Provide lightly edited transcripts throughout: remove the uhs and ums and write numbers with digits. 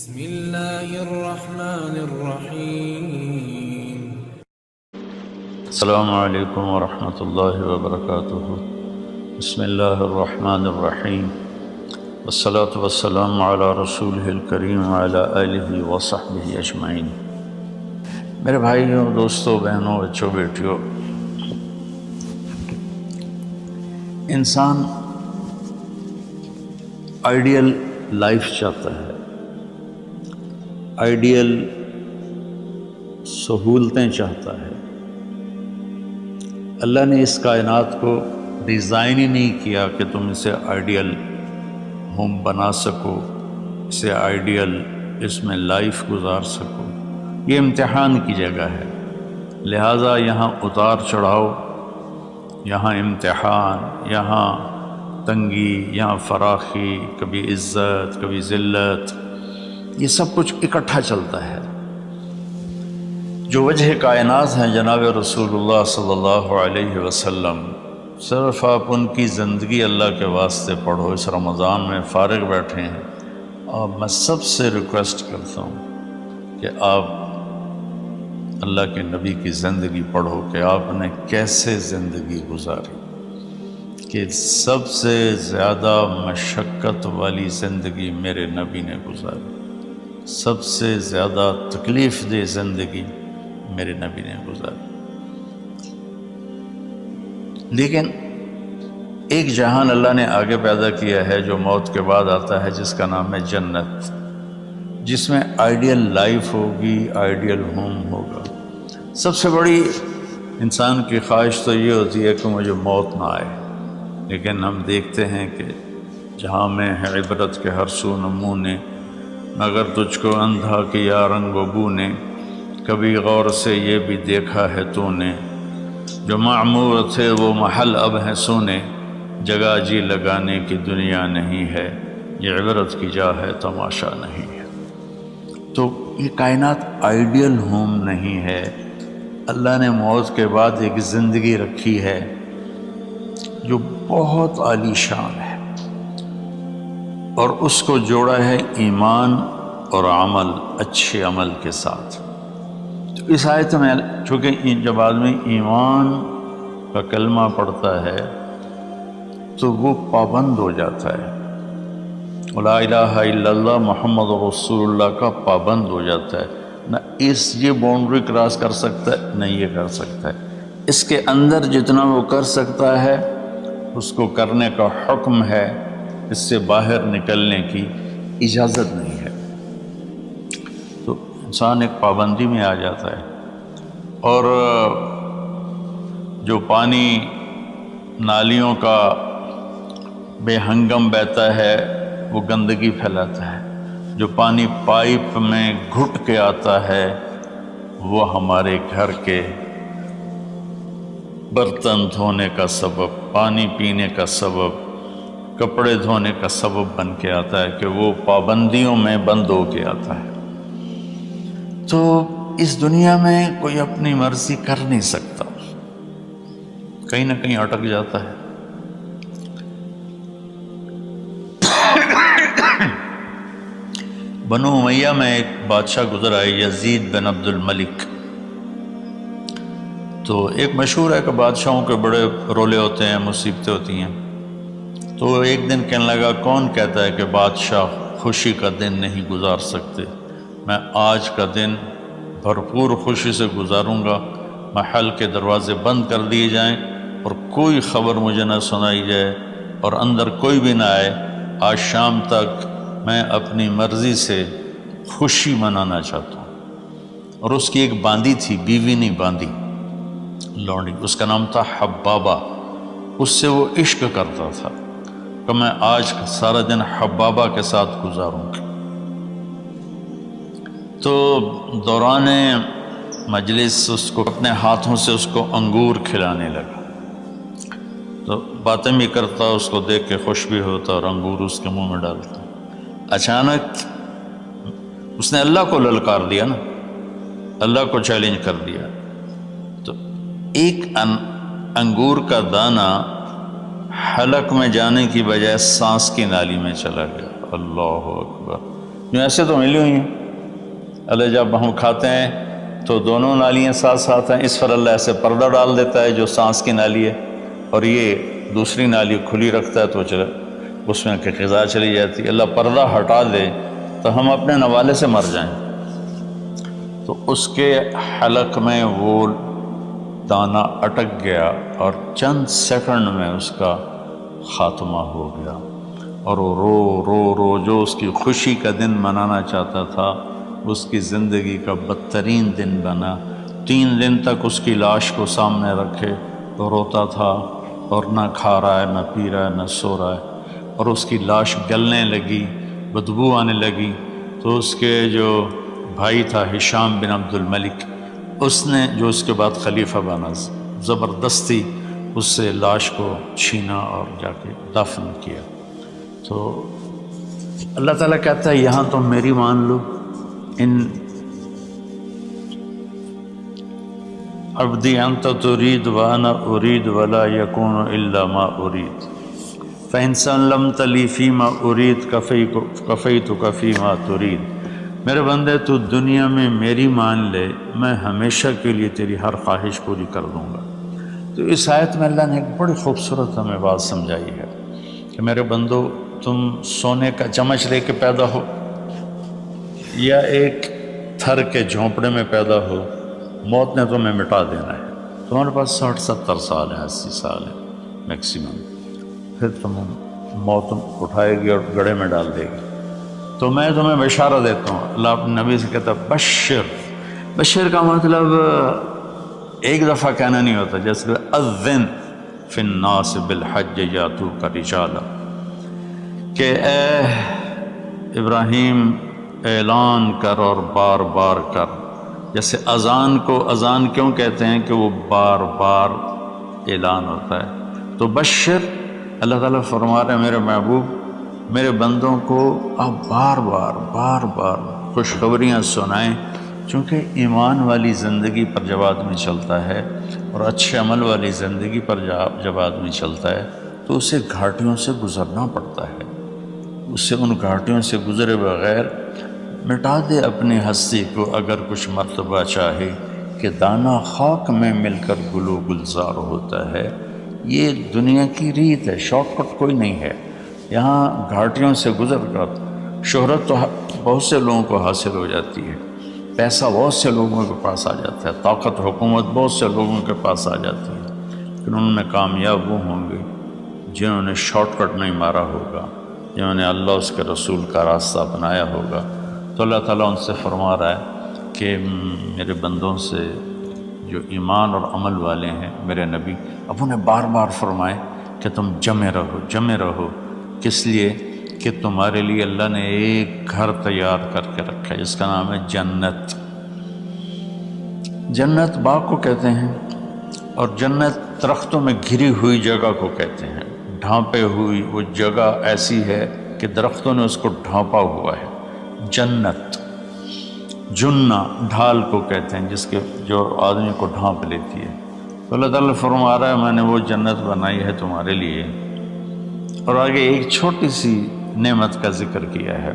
بسم الله الرحمن الرحيم. السلام علیکم ورحمۃ اللہ وبرکاتہ. بسم اللہ الرحمن الرحیم والصلاة والسلام علی رسولہ الکریم وعلی آلہ وصحبہ اجمعین. میرے بھائیوں، دوستوں، بہنوں، بچوں، بیٹیوں، انسان آئیڈیل لائف چاہتا ہے، آئیڈیل سہولتیں چاہتا ہے. اللہ نے اس کائنات کو ڈیزائن ہی نہیں کیا کہ تم اسے آئیڈیل ہوم بنا سکو، اسے آئیڈیل اس میں لائف گزار سکو. یہ امتحان کی جگہ ہے، لہٰذا یہاں اتار چڑھاؤ، یہاں امتحان، یہاں تنگی، یہاں فراخی، کبھی عزت، کبھی ذلت، یہ سب کچھ اکٹھا چلتا ہے. جو وجہ کائنات ہیں جناب رسول اللہ صلی اللہ علیہ وسلم، صرف آپ ان کی زندگی اللہ کے واسطے پڑھو. اس رمضان میں فارغ بیٹھے ہیں، اور میں سب سے ریکویسٹ کرتا ہوں کہ آپ اللہ کے نبی کی زندگی پڑھو کہ آپ نے کیسے زندگی گزاری، کہ سب سے زیادہ مشقت والی زندگی میرے نبی نے گزاری، سب سے زیادہ تکلیف دہ زندگی میرے نبی نے گزاری. لیکن ایک جہان اللہ نے آگے پیدا کیا ہے جو موت کے بعد آتا ہے، جس کا نام ہے جنت، جس میں آئیڈیل لائف ہوگی، آئیڈیل ہوم ہوگا. سب سے بڑی انسان کی خواہش تو یہ ہوتی ہے کہ مجھے موت نہ آئے، لیکن ہم دیکھتے ہیں کہ جہاں میں ہے عبرت کے ہر سو نمونے، مگر تجھ کو اندھا کیا رنگ و بو نے، کبھی غور سے یہ بھی دیکھا ہے تو نے، جو معمور تھے وہ محل اب ہیں سونے، جگہ جی لگانے کی دنیا نہیں ہے، یہ عبرت کی جا ہے تماشا نہیں ہے. تو یہ کائنات آئیڈیل ہوم نہیں ہے. اللہ نے موت کے بعد ایک زندگی رکھی ہے جو بہت عالی شان ہے، اور اس کو جوڑا ہے ایمان اور عمل، اچھے عمل کے ساتھ. تو اس آیت میں چونکہ جب آدمی ایمان کا کلمہ پڑھتا ہے تو وہ پابند ہو جاتا ہے، لا الہ الا اللہ محمد رسول اللہ کا پابند ہو جاتا ہے. نہ یہ باؤنڈری کراس کر سکتا ہے، نہ یہ کر سکتا ہے. اس کے اندر جتنا وہ کر سکتا ہے اس کو کرنے کا حکم ہے، اس سے باہر نکلنے کی اجازت نہیں ہے. تو انسان ایک پابندی میں آ جاتا ہے، اور جو پانی نالیوں کا بے ہنگم بہتا ہے وہ گندگی پھیلاتا ہے، جو پانی پائپ میں گھٹ کے آتا ہے وہ ہمارے گھر کے برتن دھونے کا سبب، پانی پینے کا سبب، کپڑے دھونے کا سبب بن کے آتا ہے، کہ وہ پابندیوں میں بند ہو کے آتا ہے. تو اس دنیا میں کوئی اپنی مرضی کر نہیں سکتا، کہیں نہ کہیں اٹک جاتا ہے. بنو امیہ میں ایک بادشاہ گزر آئے، یزید بن عبد الملک. تو ایک مشہور ہے کہ بادشاہوں کے بڑے رولے ہوتے ہیں، مصیبتیں ہوتی ہیں. تو ایک دن کہنے لگا، کون کہتا ہے کہ بادشاہ خوشی کا دن نہیں گزار سکتے؟ میں آج کا دن بھرپور خوشی سے گزاروں گا. محل کے دروازے بند کر دیے جائیں اور کوئی خبر مجھے نہ سنائی جائے اور اندر کوئی بھی نہ آئے. آج شام تک میں اپنی مرضی سے خوشی منانا چاہتا ہوں. اور اس کی ایک باندی تھی، بیوی نہیں باندی، لونڈی، اس کا نام تھا حبابہ. اس سے وہ عشق کرتا تھا کہ میں آج سارا دن حبابہ کے ساتھ گزاروں گا. تو دوران مجلس اس کو اپنے ہاتھوں سے اس کو انگور کھلانے لگا. تو باتیں بھی کرتا، اس کو دیکھ کے خوش بھی ہوتا اور انگور اس کے منہ میں ڈالتا. اچانک اس نے اللہ کو للکار دیا نا، اللہ کو چیلنج کر دیا. تو ایک انگور کا دانہ حلق میں جانے کی بجائے سانس کی نالی میں چلا گیا. اللہ اکبر! جو ایسے تو ملی ہوئی ہیں، اللہ جب ہم کھاتے ہیں تو دونوں نالیاں ساتھ ساتھ ہیں، اس پر اللہ ایسے پردہ ڈال دیتا ہے جو سانس کی نالی ہے، اور یہ دوسری نالی کھلی رکھتا ہے تو اس میں کہ غذا چلی جاتی ہے۔ اللہ پردہ ہٹا دے تو ہم اپنے نوالے سے مر جائیں، تو اس کے حلق میں وہ دانہ اٹک گیا اور چند سیکنڈ میں اس کا خاتمہ ہو گیا، اور وہ رو رو رو جو اس کی خوشی کا دن منانا چاہتا تھا اس کی زندگی کا بدترین دن بنا۔ 3 دن تک اس کی لاش کو سامنے رکھے تو روتا تھا، اور نہ کھا رہا ہے، نہ پی رہا ہے، نہ سو رہا ہے، اور اس کی لاش گلنے لگی، بدبو آنے لگی۔ تو اس کے جو بھائی تھا ہشام بن عبد الملک، اس نے جو اس کے بعد خلیفہ بنا، زبردستی اس سے لاش کو چھینا اور جا کے دفن کیا۔ تو اللہ تعالیٰ کہتا ہے یہاں تم میری مان لو، ان عبدی انت ترید وانا ارید ولا یکون الا ما ارید فإن سلمت لی فیما ارید کفیتک فیما ترید۔ میرے بندے تو دنیا میں میری مان لے، میں ہمیشہ کے لیے تیری ہر خواہش پوری کر دوں گا۔ تو اس آیت میں اللہ نے ایک بڑی خوبصورت ہمیں بات سمجھائی ہے کہ میرے بندو، تم سونے کا چمچ لے کے پیدا ہو یا ایک تھر کے جھونپڑے میں پیدا ہو، موت نے تمہیں مٹا دینا ہے۔ تمہارے پاس 60-70 سال ہیں، 80 سال ہیں میکسیمم، پھر موت اٹھائے گی اور گڑھے میں ڈال دے گی۔ تو میں تمہیں بشارہ دیتا ہوں، اللہ اپنے نبی سے کہتا ہے بشر کا مطلب ایک دفعہ کہنا نہیں ہوتا، جیسے اذن فی الناس بالحج یاتوک رجالا، کہ اے ابراہیم اعلان کر اور بار بار کر۔ جیسے اذان کو اذان کیوں کہتے ہیں کہ وہ بار بار اعلان ہوتا ہے، تو بشر اللہ تعالیٰ فرما رہے ہیں میرے محبوب، میرے بندوں کو آپ بار بار خوشخبریاں سنائیں، چونکہ ایمان والی زندگی پر جب آدمی چلتا ہے اور اچھے عمل والی زندگی پر جب آدمی چلتا ہے تو اسے گھاٹیوں سے گزرنا پڑتا ہے، اسے ان گھاٹیوں سے گزرے بغیر مٹا دے اپنی ہستی کو اگر کچھ مرتبہ چاہے کہ دانہ خاک میں مل کر گل و گلزار ہوتا ہے۔ یہ دنیا کی ریت ہے، شارٹ کٹ کوئی نہیں ہے۔ یہاں گھاٹیوں سے گزر کر شہرت تو بہت سے لوگوں کو حاصل ہو جاتی ہے، پیسہ بہت سے لوگوں کے پاس آ جاتا ہے، طاقت حکومت بہت سے لوگوں کے پاس آ جاتی ہے، لیکن ان میں کامیاب وہ ہوں گے جنہوں نے شارٹ کٹ نہیں مارا ہوگا، جنہوں نے اللہ اس کے رسول کا راستہ اپنایا ہوگا۔ تو اللہ تعالیٰ ان سے فرما رہا ہے کہ میرے بندوں سے جو ایمان اور عمل والے ہیں، میرے نبی اب انہیں بار بار فرمائے کہ تم جمے رہو، کس لیے کہ تمہارے لیے اللہ نے ایک گھر تیار کر کے رکھا ہے جس کا نام ہے جنت۔ جنت باغ کو کہتے ہیں، اور جنت درختوں میں گھری ہوئی جگہ کو کہتے ہیں، ڈھانپے ہوئی وہ جگہ ایسی ہے کہ درختوں نے اس کو ڈھانپا ہوا ہے۔ جنت جنہ ڈھال کو کہتے ہیں جو آدمی کو ڈھانپ لیتی ہے۔ تو اللہ تعالیٰ فرما رہا ہے میں نے وہ جنت بنائی ہے تمہارے لیے، اور آگے ایک چھوٹی سی نعمت کا ذکر کیا ہے۔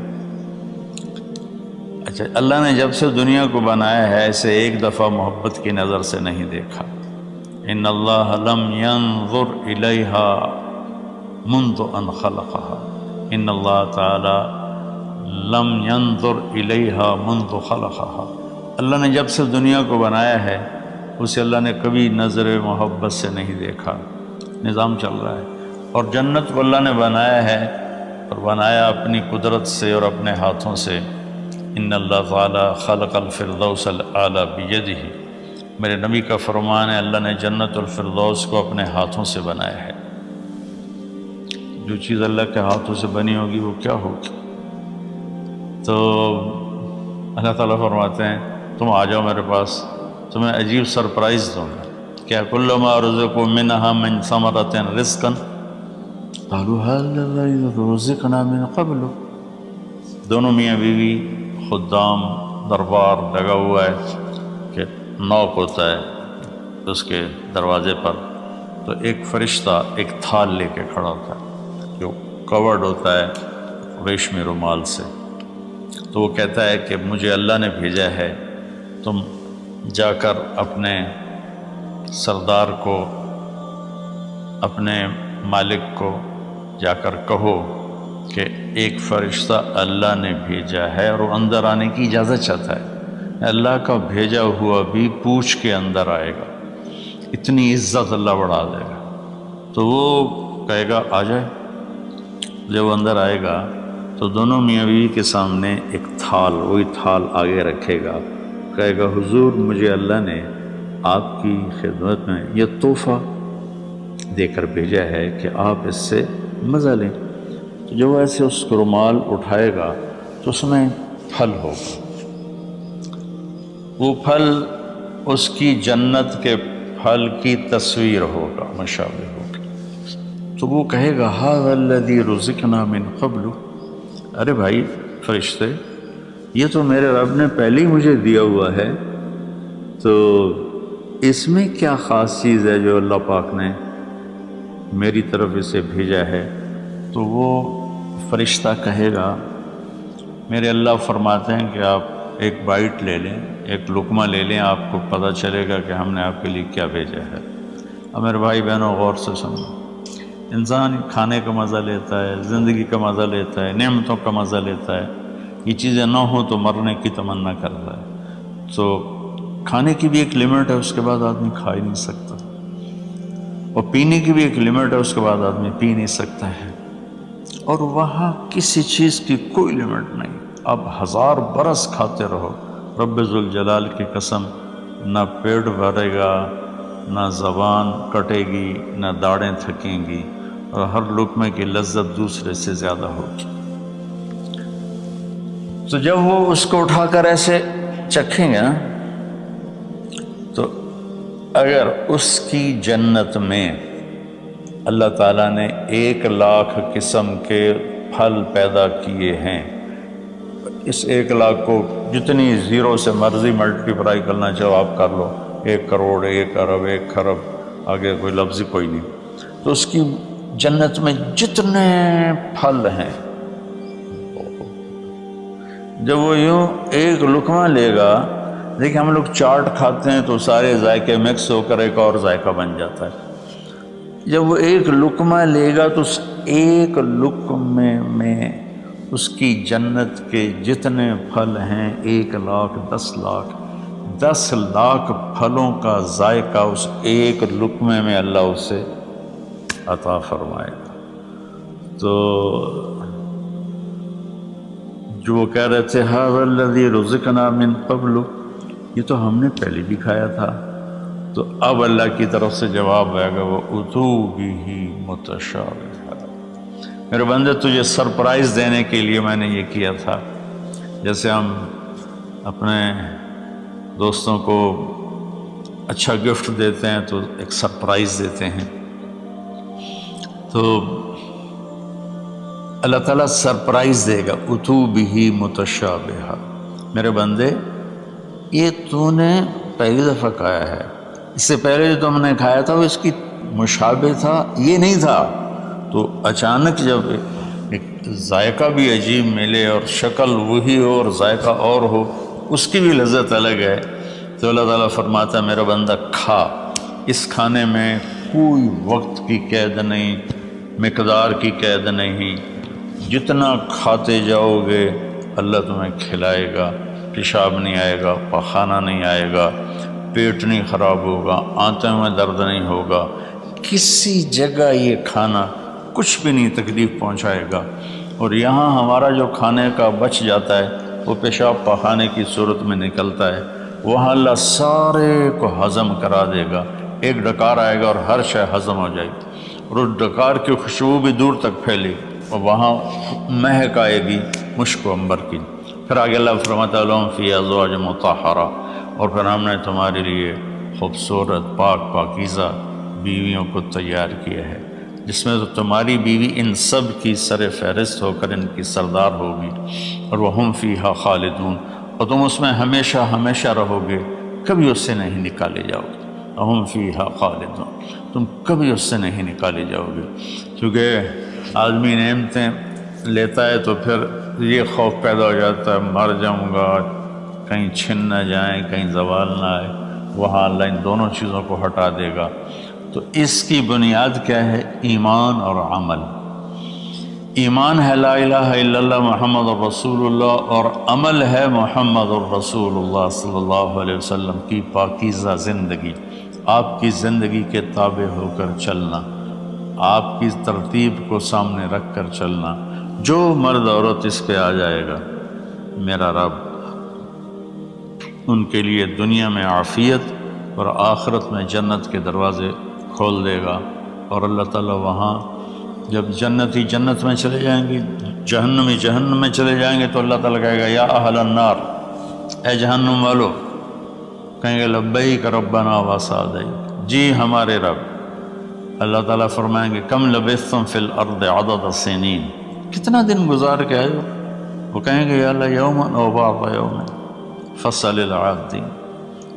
اچھا، اللہ نے جب سے دنیا کو بنایا ہے اسے ایک دفعہ محبت کی نظر سے نہیں دیکھا۔ ان اللہ لم ينظر الیہا منذ ان خلقها، ان اللہ تعالی لم ينظر الیہا منذ خلقها، اللہ نے جب سے دنیا کو بنایا ہے اسے اللہ نے کبھی نظر محبت سے نہیں دیکھا۔ نظام چل رہا ہے، اور جنت کو اللہ نے بنایا ہے، اور بنایا اپنی قدرت سے اور اپنے ہاتھوں سے۔ ان اللہ تعالی خلق الفردوس الاعلی بیدہ، میرے نبی کا فرمان ہے اللہ نے جنت الفردوس کو اپنے ہاتھوں سے بنایا ہے۔ جو چیز اللہ کے ہاتھوں سے بنی ہوگی وہ کیا ہوگی؟ تو اللہ تعالیٰ فرماتے ہیں تم آ جاؤ میرے پاس، تمہیں عجیب سرپرائز دوں گا۔ کیا کل ما رزقوا منہا من ثمرۃ رزقا قالوا هذا رزقنا من قبل، دونوں میاں بیوی خدام دربار لگا ہوا ہے کہ نوک ہوتا ہے اس کے دروازے پر، تو ایک فرشتہ ایک تھال لے کے کھڑا ہوتا ہے جو کورڈ ہوتا ہے ریشمی رومال سے، تو وہ کہتا ہے کہ مجھے اللہ نے بھیجا ہے، تم جا کر اپنے سردار کو، اپنے مالک کو جا کر کہو کہ ایک فرشتہ اللہ نے بھیجا ہے اور وہ اندر آنے کی اجازت چاہتا ہے۔ اللہ کا بھیجا ہوا بھی پوچھ کے اندر آئے گا، اتنی عزت اللہ بڑھا دے گا۔ تو وہ کہے گا آ جائے۔ جب وہ اندر آئے گا تو دونوں میاں بیوی کے سامنے ایک تھال، وہی تھال آگے رکھے گا، کہے گا حضور مجھے اللہ نے آپ کی خدمت میں یہ تحفہ دے کر بھیجا ہے کہ آپ اس سے مزہ لیں۔ تو جب ایسے اس کو رومال اٹھائے گا تو اس میں پھل ہوگا، وہ پھل اس کی جنت کے پھل کی تصویر ہوگا، مشابہ ہوگا۔ تو وہ کہے گا ھذا الذی رزقنا من قبل، ارے بھائی فرشتے، یہ تو میرے رب نے پہلے ہی مجھے دیا ہوا ہے، تو اس میں کیا خاص چیز ہے جو اللہ پاک نے میری طرف اسے بھیجا ہے؟ تو وہ فرشتہ کہے گا میرے اللہ فرماتے ہیں کہ آپ ایک بائٹ لے لیں، ایک لقمہ لے لیں، آپ کو پتہ چلے گا کہ ہم نے آپ کے لیے کیا بھیجا ہے۔ اب میرے بھائی بہنوں غور سے سنو، انسان کھانے کا مزہ لیتا ہے، زندگی کا مزہ لیتا ہے، نعمتوں کا مزہ لیتا ہے، یہ چیزیں نہ ہوں تو مرنے کی تمنا کرتا ہے۔ تو کھانے کی بھی ایک لمٹ ہے، اس کے بعد آدمی کھا ہی نہیں سکتا، اور پینے کی بھی ایک لمٹ ہے، اس کے بعد آدمی پی نہیں سکتا ہے، اور وہاں کسی چیز کی کوئی لمٹ نہیں۔ اب 1000 برس کھاتے رہو، رب ذوالجلال کی قسم، نہ پیٹ بھرے گا، نہ زبان کٹے گی، نہ داڑیں تھکیں گی، اور ہر لقمے کی لذت دوسرے سے زیادہ ہوگی۔ تو جب وہ اس کو اٹھا کر ایسے چکھیں گے نا، تو اگر اس کی جنت میں اللہ تعالیٰ نے 1,00,000 قسم کے پھل پیدا کیے ہیں، اس 1,00,000 کو جتنی زیرو سے مرضی ملٹیپلائی کرنا چاہو آپ کر لو، 1 کروڑ، 1 ارب، 1 خرب، آگے کوئی لفظ کوئی نہیں۔ تو اس کی جنت میں جتنے پھل ہیں، جب وہ یوں ایک لقمہ لے گا، دیکھیں ہم لوگ چاٹ کھاتے ہیں تو سارے ذائقے مکس ہو کر ایک اور ذائقہ بن جاتا ہے۔ جب وہ ایک لقمہ لے گا تو اس ایک لقمے میں اس کی جنت کے جتنے پھل ہیں، 1,00,000، 10,00,000، 10,00,000 پھلوں کا ذائقہ اس ایک لقمے میں اللہ اسے عطا فرمائے گا۔ تو جو وہ کہہ رہے تھے ھذا الذی رزقنا من قبل، یہ تو ہم نے پہلے بھی کھایا تھا، تو اب اللہ کی طرف سے جواب آئے گا وہ اتو بہ متشابہا، میرے بندے تجھے سرپرائز دینے کے لیے میں نے یہ کیا تھا۔ جیسے ہم اپنے دوستوں کو اچھا گفٹ دیتے ہیں تو ایک سرپرائز دیتے ہیں، تو اللہ تعالیٰ سرپرائز دے گا اتو بہ متشابہا، میرے بندے یہ تو نے پہلی دفعہ کھایا ہے، اس سے پہلے جو تم نے کھایا تھا وہ اس کی مشابہ تھا، یہ نہیں تھا۔ تو اچانک جب ایک ذائقہ بھی عجیب ملے اور شکل وہی ہو اور ذائقہ اور ہو، اس کی بھی لذت الگ ہے، تو اللہ تعالیٰ فرماتا ہے میرا بندہ کھا، اس کھانے میں کوئی وقت کی قید نہیں، مقدار کی قید نہیں، جتنا کھاتے جاؤ گے اللہ تمہیں کھلائے گا، پیشاب نہیں آئے گا، پخانہ نہیں آئے گا، پیٹ نہیں خراب ہوگا، آنتوں میں درد نہیں ہوگا، کسی جگہ یہ کھانا کچھ بھی نہیں تکلیف پہنچائے گا۔ اور یہاں ہمارا جو کھانے کا بچ جاتا ہے وہ پیشاب پخانے کی صورت میں نکلتا ہے، وہاں اللہ سارے کو ہضم کرا دے گا، ایک ڈکار آئے گا اور ہر شے ہضم ہو جائے گی، اور اس ڈکار کی خوشبو بھی دور تک پھیلے گی، اور وہاں مہک آئے گی مشک و عنبر کی۔ پھر آگے اللہ فرماتا ہے لہم فیہا ازواج مطہرہ، اور پھر ہم نے تمہارے لیے خوبصورت پاک پاکیزہ بیویوں کو تیار کیا ہے، جس میں تو تمہاری بیوی ان سب کی سر فہرست ہو کر ان کی سردار ہوگی، اور وہم فیہا خالدون، اور تم اس میں ہمیشہ ہمیشہ رہو گے، کبھی اس سے نہیں نکالے جاؤ گے، وہم فیہا خالدون، تم کبھی اس سے نہیں نکالے جاؤ گے۔ کیونکہ آدمی نعمتیں لیتا ہے تو پھر یہ خوف پیدا ہو جاتا ہے مر جاؤں گا، کہیں چھن نہ جائیں، کہیں زوال نہ آئے، وہاں اللہ ان دونوں چیزوں کو ہٹا دے گا۔ تو اس کی بنیاد کیا ہے؟ ایمان اور عمل۔ ایمان ہے لا الہ الا اللہ محمد الرسول اللہ، اور عمل ہے محمد الرسول اللہ صلی اللہ علیہ وسلم کی پاکیزہ زندگی، آپ کی زندگی کے تابع ہو کر چلنا، آپ کی ترتیب کو سامنے رکھ کر چلنا۔ جو مرد عورت اس پہ آ جائے گا، میرا رب ان کے لیے دنیا میں عافیت اور آخرت میں جنت کے دروازے کھول دے گا، اور اللہ تعالیٰ وہاں جب جنتی جنت میں چلے جائیں گے، جہنمی جہنم میں چلے جائیں گے، تو اللہ تعالیٰ کہے گا یا اہل النار، اے جہنم والو، کہیں گے لبیک ربنا وسعدیک، جی ہمارے رب۔ اللہ تعالیٰ فرمائیں گے کم لبثتم فی الارض عدد سنین، کتنا دن گزار کے آئے ہو؟ وہ کہیں گے یا اللہ یوما او بعض یوم فصل العادین،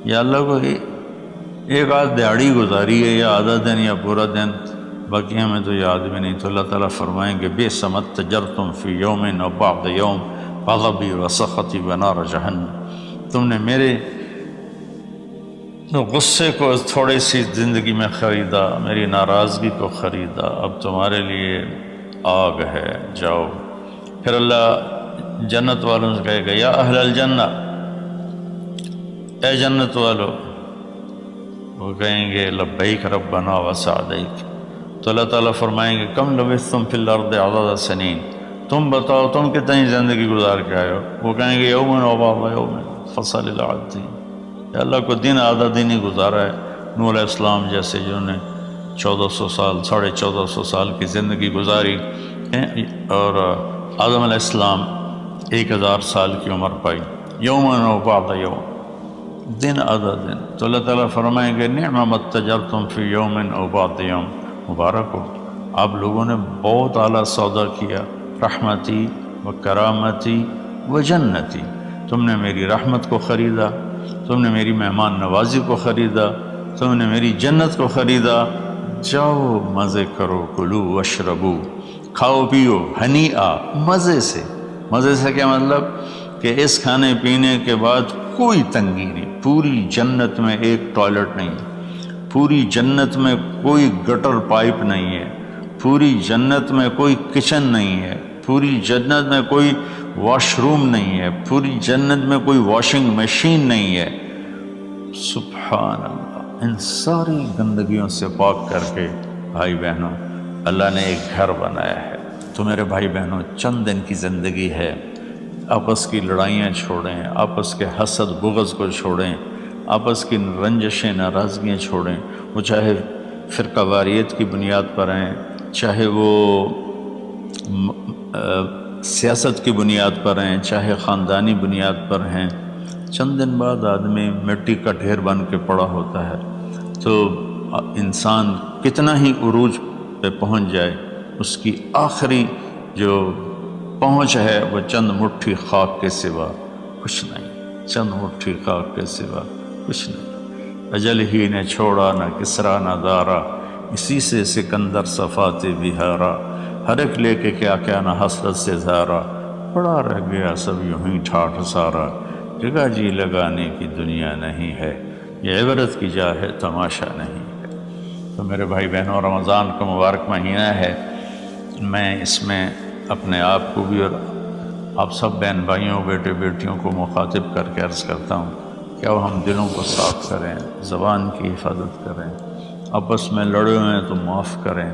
یا اللہ کو ایک آدھ دیہڑی گزاری ہے، یا آدھا دن یا پورا دن، باقی ہمیں تو یاد بھی نہیں۔ تو اللہ تعالیٰ فرمائیں گے بئس ما اتجرتم فی یوم او بعض یوم غضبی وسخطی ونار جہنم، تم نے میرے غصے کو تھوڑی سی زندگی میں خریدا، میری ناراضگی کو خریدا، اب تمہارے لیے آگ ہے، جاؤ۔ پھر اللہ جنت والوں سے کہے گا یا اہل الجنہ، اے جنت والو، وہ کہیں گے لبیک ربنا وسعدیک، تو اللہ تعالیٰ فرمائیں گے کم لبثتم فی الارض عدد سنین، تم بتاؤ تم کتنی زندگی گزار کے آئے ہو؟ وہ کہیں گے یوم و بعض یوم فصل العادین، یا اللہ کو دن آدھا دن ہی گزارا ہے۔ نوح علیہ السلام جیسے جنہوں نے 1400 سال 1450 سال کی زندگی گزاری، اور آدم علیہ السلام 1000 سال کی عمر پائی، یوم و بعض یوم، دن آدھا دن۔ تو اللہ تعالیٰ فرمائیں گے نعم ما اتجرتم فی یوم او بعض یوم، مبارک ہو، آپ لوگوں نے بہت اعلیٰ سودا کیا، رحمتی و کرامتی و جنتی، تم نے میری رحمت کو خریدا، تم نے میری مہمان نوازی کو خریدا، تم نے میری جنت کو خریدا، جاؤ مزے کرو، کلو واشربو، کھاؤ پیو، ہنیئا، مزے سے۔ مزے سے کیا مطلب؟ کہ اس کھانے پینے کے بعد کوئی تنگی نہیں، پوری جنت میں ایک ٹوائلٹ نہیں ہے، پوری جنت میں کوئی گٹر پائپ نہیں ہے، پوری جنت میں کوئی کچن نہیں ہے، پوری جنت میں کوئی واش روم نہیں ہے، پوری جنت میں کوئی واشنگ مشین نہیں ہے۔ سبحان اللہ، ان ساری گندگیوں سے پاک کر کے بھائی بہنوں اللہ نے ایک گھر بنایا ہے۔ تو میرے بھائی بہنوں چند دن کی زندگی ہے، آپس کی لڑائیاں چھوڑیں، آپس کے حسد بغض کو چھوڑیں، آپس کی رنجشیں ناراضگیاں چھوڑیں، وہ چاہے فرقہ واریت کی بنیاد پر ہیں، چاہے وہ سیاست کی بنیاد پر ہیں، چاہے خاندانی بنیاد پر ہیں۔ چند دن بعد آدمی مٹی کا ڈھیر بن کے پڑا ہوتا ہے، تو انسان کتنا ہی عروج پہ پہنچ جائے، اس کی آخری جو پہنچ ہے وہ چند مٹھی خاک کے سوا کچھ نہیں، چند مٹھی خاک کے سوا کچھ نہیں۔ اجل ہی نے چھوڑا نہ کسرا نہ دارا، اسی سے سکندر صفات بہارا، ہر ایک لے کے کیا کیا نہ حسرت سے زارا، پڑا رہ گیا سب یوں ہی ٹھاٹھ سارا، جگہ جی لگانے کی دنیا نہیں ہے، یہ عبرت کی جا ہے تماشا نہیں ہے۔ تو میرے بھائی بہنوں رمضان کا مبارک مہینہ ہے، میں اس میں اپنے آپ کو بھی اور آپ سب بہن بھائیوں بیٹے بیٹیوں کو مخاطب کر کے عرض کرتا ہوں کہ اب ہم دلوں کو صاف کریں، زبان کی حفاظت کریں، آپس میں لڑے ہوئے ہیں تو معاف کریں،